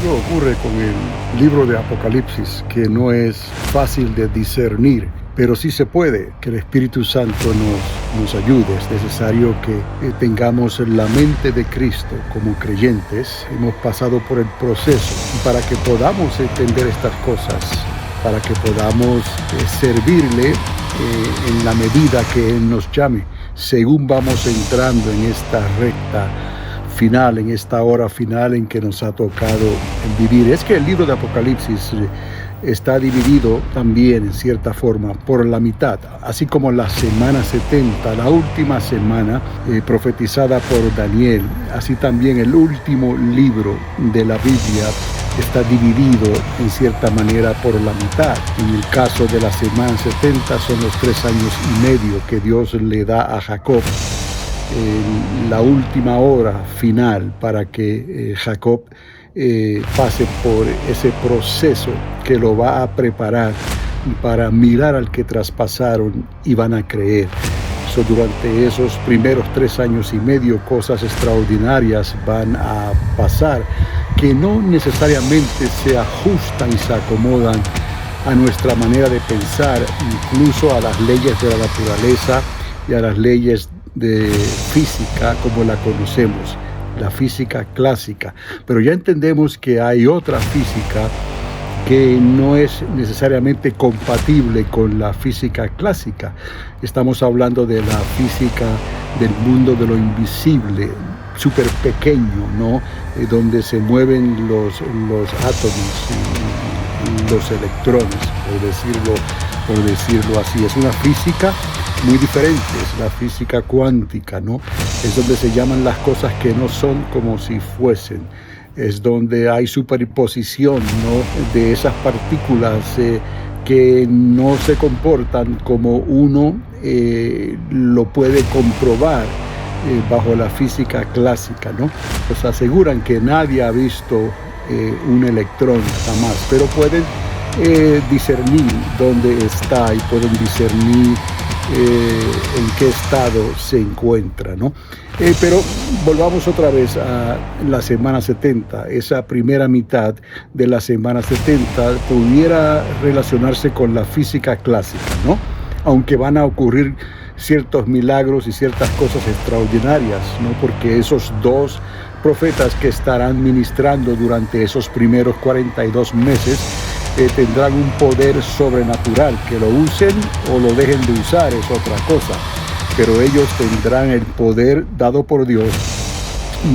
Algo ocurre con el libro de Apocalipsis que no es fácil de discernir, pero sí se puede, que el Espíritu Santo nos ayude. Es necesario que tengamos la mente de Cristo como creyentes. Hemos pasado por el proceso y para que podamos entender estas cosas, para que podamos servirle en la medida que Él nos llame, según vamos entrando en esta recta final, en esta hora final en que nos ha tocado vivir. Es que el libro de Apocalipsis está dividido también en cierta forma por la mitad, así como la semana 70, la última semana profetizada por Daniel, así también el último libro de la Biblia está dividido en cierta manera por la mitad. En el caso de la semana 70 son los 3 años y medio que Dios le da a Jacob, la última hora final para que Jacob pase por ese proceso que lo va a preparar para mirar al que traspasaron y van a creer. Durante esos primeros 3 años y medio cosas extraordinarias van a pasar que no necesariamente se ajustan y se acomodan a nuestra manera de pensar, incluso a las leyes de la naturaleza y a las leyes de física como la conocemos, la física clásica. Pero ya entendemos que hay otra física que no es necesariamente compatible con la física clásica. Estamos hablando de la física del mundo de lo invisible, súper pequeño, ¿no? Donde se mueven los átomos y los electrones, por decirlo así. Es una física muy diferente, es la física cuántica, ¿no? Es donde se llaman las cosas que no son como si fuesen. Es donde hay superposición, ¿no?, de esas partículas que no se comportan como uno lo puede comprobar bajo la física clásica, ¿no? Pues aseguran que nadie ha visto un electrón jamás, pero pueden discernir dónde está y pueden discernir en qué estado se encuentra, ¿no? Pero volvamos otra vez a la semana 70. Esa primera mitad de la semana 70 pudiera relacionarse con la física clásica, ¿no? Aunque van a ocurrir ciertos milagros y ciertas cosas extraordinarias, ¿no? Porque esos 2 profetas que estarán ministrando durante esos primeros 42 meses tendrán un poder sobrenatural. Que lo usen o lo dejen de usar es otra cosa, pero ellos tendrán el poder dado por Dios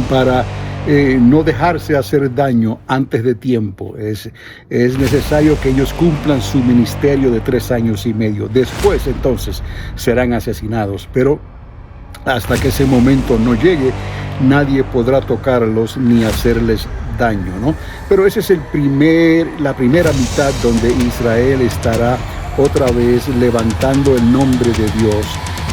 para no dejarse hacer daño antes de tiempo. Es necesario que ellos cumplan su ministerio de 3 años y medio. Después entonces serán asesinados, pero hasta que ese momento no llegue, nadie podrá tocarlos ni hacerles daño, ¿no? Pero ese es la primera mitad donde Israel estará otra vez levantando el nombre de Dios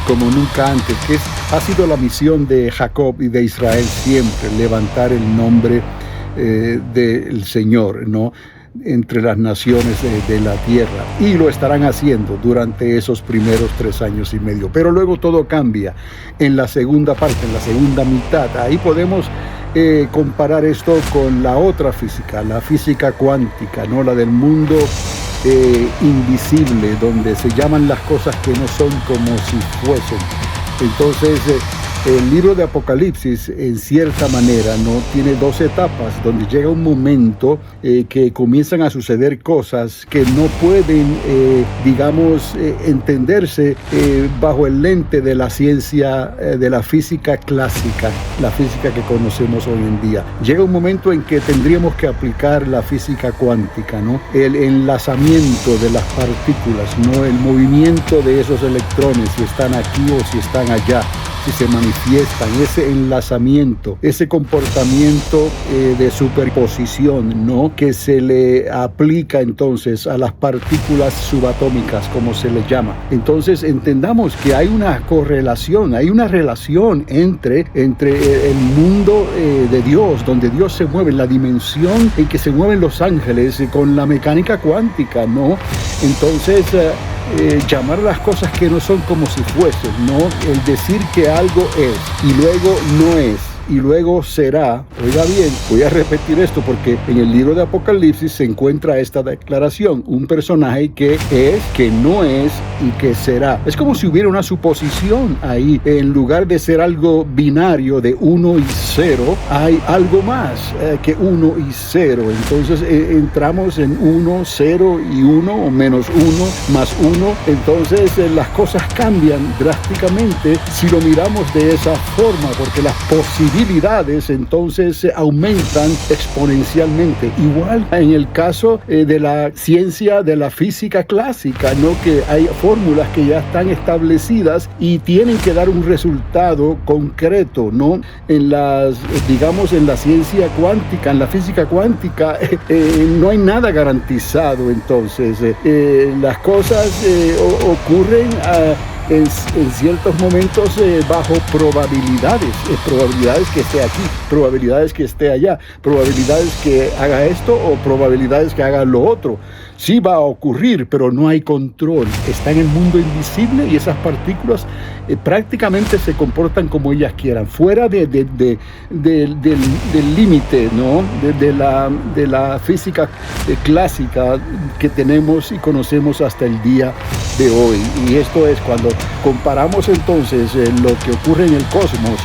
como nunca antes, que ha sido la misión de Jacob y de Israel siempre, levantar el nombre del Señor, ¿no?, entre las naciones de la tierra, y lo estarán haciendo durante esos primeros 3 años y medio. Pero luego todo cambia en la segunda parte, en la segunda mitad. Ahí podemos comparar esto con la otra física, la física cuántica, ¿no?, la del mundo invisible, donde se llaman las cosas que no son como si fuesen. Entonces el libro de Apocalipsis, en cierta manera, no tiene 2 etapas, donde llega un momento que comienzan a suceder cosas que no pueden, entenderse bajo el lente de la ciencia, de la física clásica, la física que conocemos hoy en día. Llega un momento en que tendríamos que aplicar la física cuántica, ¿no? El enlazamiento de las partículas, ¿no?, el movimiento de esos electrones, si están aquí o si están allá, si se manifiestan, ese enlazamiento, ese comportamiento de superposición, ¿no?, que se le aplica entonces a las partículas subatómicas, como se le llama. Entonces entendamos que hay una correlación, hay una relación entre el mundo de Dios, donde Dios se mueve, la dimensión en que se mueven los ángeles, con la mecánica cuántica, ¿no? Entonces llamar las cosas que no son como si fuesen, ¿no? El decir que algo es y luego no es. y luego será. Oiga bien, voy a repetir esto porque en el libro de Apocalipsis se encuentra esta declaración: un personaje que es, que no es y que será. Es como si hubiera una suposición ahí. En lugar de ser algo binario de 1 y 0, hay algo más que 1 y 0. Entonces entramos en 1, 0 y 1, o menos 1, más 1. Entonces las cosas cambian drásticamente si lo miramos de esa forma, porque las posibilidades entonces aumentan exponencialmente. Igual en el caso de la ciencia de la física clásica, ¿no? Que hay fórmulas que ya están establecidas y tienen que dar un resultado concreto, ¿no? En las, digamos, en la ciencia cuántica, en la física cuántica, no hay nada garantizado. Entonces las cosas ocurren en ciertos momentos bajo probabilidades, probabilidades que esté aquí, probabilidades que esté allá, probabilidades que haga esto o probabilidades que haga lo otro. Sí va a ocurrir, pero no hay control. Está en el mundo invisible y esas partículas prácticamente se comportan como ellas quieran, fuera del límite, ¿no? de la física clásica que tenemos y conocemos hasta el día de hoy. Y esto es cuando comparamos entonces lo que ocurre en el cosmos,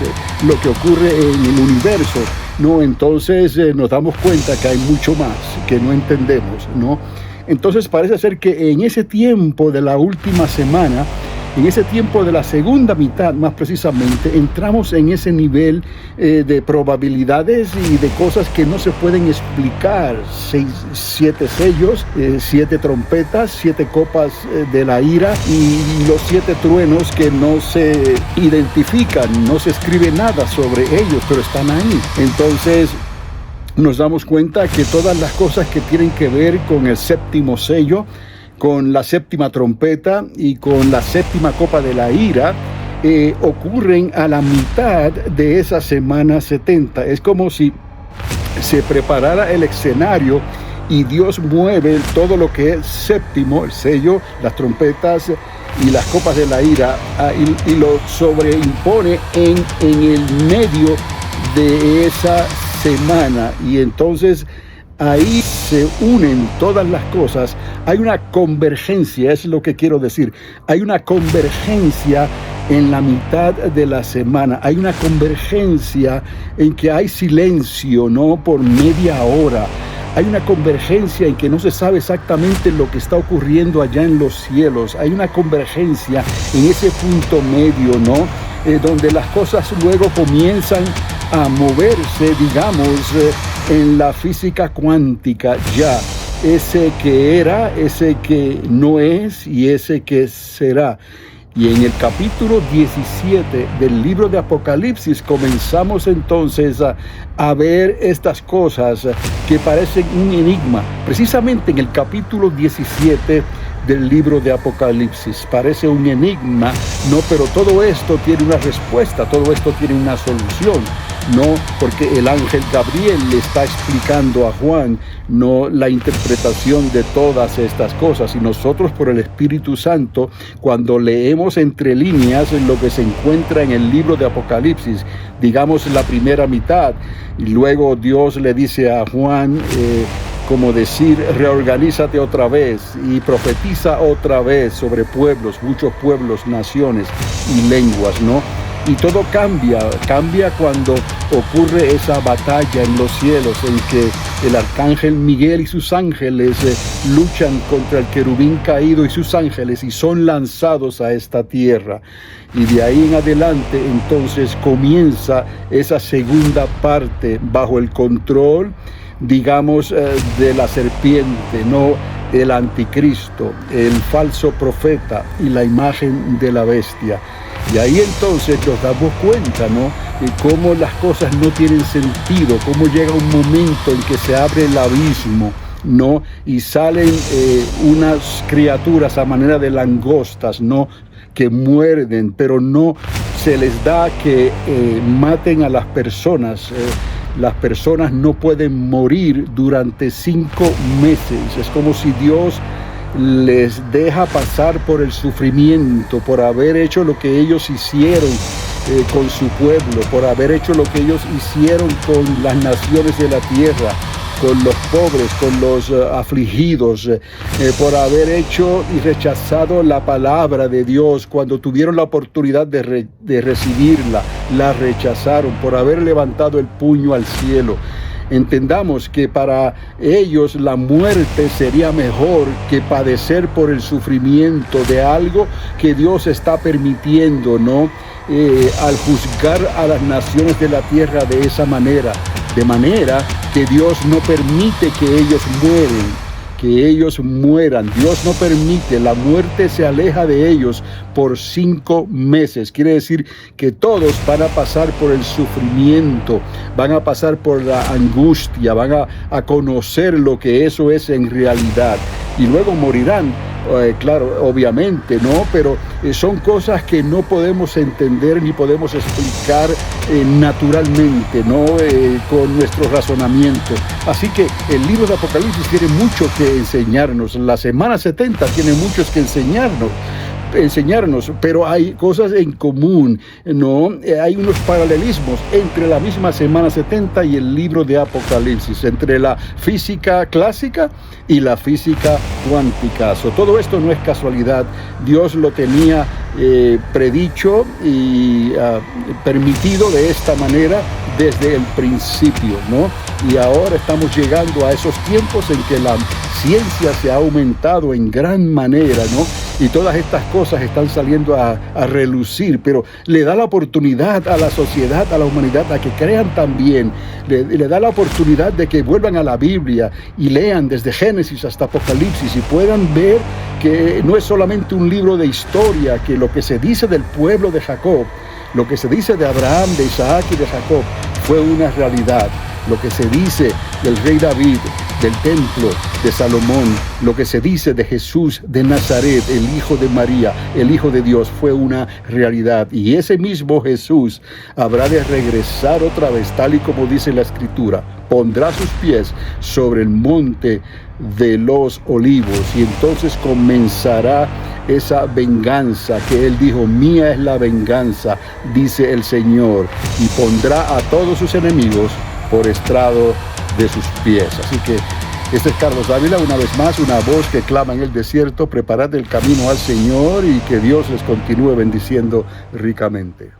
lo que ocurre en el universo, ¿no? Entonces nos damos cuenta que hay mucho más que no entendemos, ¿no? Entonces parece ser que en ese tiempo de la última semana, en ese tiempo de la segunda mitad más precisamente, entramos en ese nivel de probabilidades y de cosas que no se pueden explicar. 7 sellos, 7 trompetas, 7 copas de la ira y los 7 truenos que no se identifican, no se escribe nada sobre ellos, pero están ahí. Entonces nos damos cuenta que todas las cosas que tienen que ver con el séptimo sello, con la séptima trompeta y con la séptima copa de la ira, ocurren a la mitad de esa semana 70. Es como si se preparara el escenario y Dios mueve todo lo que es séptimo, el sello, las trompetas y las copas de la ira, y lo sobreimpone en el medio de esa semana. Y entonces ahí se unen todas las cosas. Hay una convergencia, es lo que quiero decir. Hay una convergencia en la mitad de la semana. Hay una convergencia en que hay silencio, ¿no? Por media hora. Hay una convergencia en que no se sabe exactamente lo que está ocurriendo allá en los cielos. Hay una convergencia en ese punto medio, ¿no? Donde las cosas luego comienzan a moverse, digamos, en la física cuántica ya. Ese que era, ese que no es y ese que será. Y en el capítulo 17 del libro de Apocalipsis comenzamos entonces a ver estas cosas que parecen un enigma. Precisamente en el capítulo 17 del libro de Apocalipsis parece un enigma, no, pero todo esto tiene una respuesta, todo esto tiene una solución. No, porque el ángel Gabriel le está explicando a Juan, no, la interpretación de todas estas cosas. Y nosotros, por el Espíritu Santo, cuando leemos entre líneas lo que se encuentra en el libro de Apocalipsis, digamos la primera mitad, y luego Dios le dice a Juan, como decir, reorganízate otra vez y profetiza otra vez sobre pueblos, muchos pueblos, naciones y lenguas, ¿no? Y todo cambia cuando ocurre esa batalla en los cielos en que el arcángel Miguel y sus ángeles luchan contra el querubín caído y sus ángeles y son lanzados a esta tierra. Y de ahí en adelante entonces comienza esa segunda parte bajo el control, digamos, de la serpiente, no el anticristo, el falso profeta y la imagen de la bestia. Y ahí entonces nos damos cuenta, ¿no?, de cómo las cosas no tienen sentido, cómo llega un momento en que se abre el abismo, ¿no?, y salen unas criaturas a manera de langostas, ¿no?, que muerden, pero no se les da que maten a las personas. Las personas no pueden morir durante 5 meses. Es como si Dios les deja pasar por el sufrimiento, por haber hecho lo que ellos hicieron con su pueblo, por haber hecho lo que ellos hicieron con las naciones de la tierra, con los pobres, con los afligidos, por haber hecho y rechazado la palabra de Dios cuando tuvieron la oportunidad de recibirla, la rechazaron, por haber levantado el puño al cielo. Entendamos que para ellos la muerte sería mejor que padecer por el sufrimiento de algo que Dios está permitiendo, ¿no? Al juzgar a las naciones de la tierra de esa manera, de manera que Dios no permite que ellos mueran. Dios no permite, la muerte se aleja de ellos por 5 meses. Quiere decir que todos van a pasar por el sufrimiento, van a pasar por la angustia, van a conocer lo que eso es en realidad. Y luego morirán, claro, obviamente, ¿no? Pero son cosas que no podemos entender ni podemos explicar naturalmente, ¿no? Con nuestro razonamiento. Así que el libro de Apocalipsis tiene mucho que enseñarnos. La semana 70 tiene mucho que enseñarnos, pero hay cosas en común, ¿no? Hay unos paralelismos entre la misma semana 70 y el libro de Apocalipsis, entre la física clásica y la física cuántica. Todo esto no es casualidad. Dios lo tenía predicho y permitido de esta manera desde el principio, ¿no? Y ahora estamos llegando a esos tiempos en que la ciencia se ha aumentado en gran manera, ¿no? Y todas estas cosas están saliendo a relucir, pero le da la oportunidad a la sociedad, a la humanidad, a que crean también. Le da la oportunidad de que vuelvan a la Biblia y lean desde Génesis hasta Apocalipsis y puedan ver que no es solamente un libro de historia, que lo que se dice del pueblo de Jacob, lo que se dice de Abraham, de Isaac y de Jacob, fue una realidad. Lo que se dice del rey David, del templo de Salomón, lo que se dice de Jesús de Nazaret, el hijo de María, el hijo de Dios, fue una realidad. Y ese mismo Jesús habrá de regresar otra vez, tal y como dice la Escritura. Pondrá sus pies sobre el monte de los olivos y entonces comenzará esa venganza que él dijo: mía es la venganza, dice el Señor, y pondrá a todos sus enemigos por estrado de sus pies. Así que este es Carlos Dávila, una vez más, una voz que clama en el desierto: preparad el camino al Señor, y que Dios les continúe bendiciendo ricamente.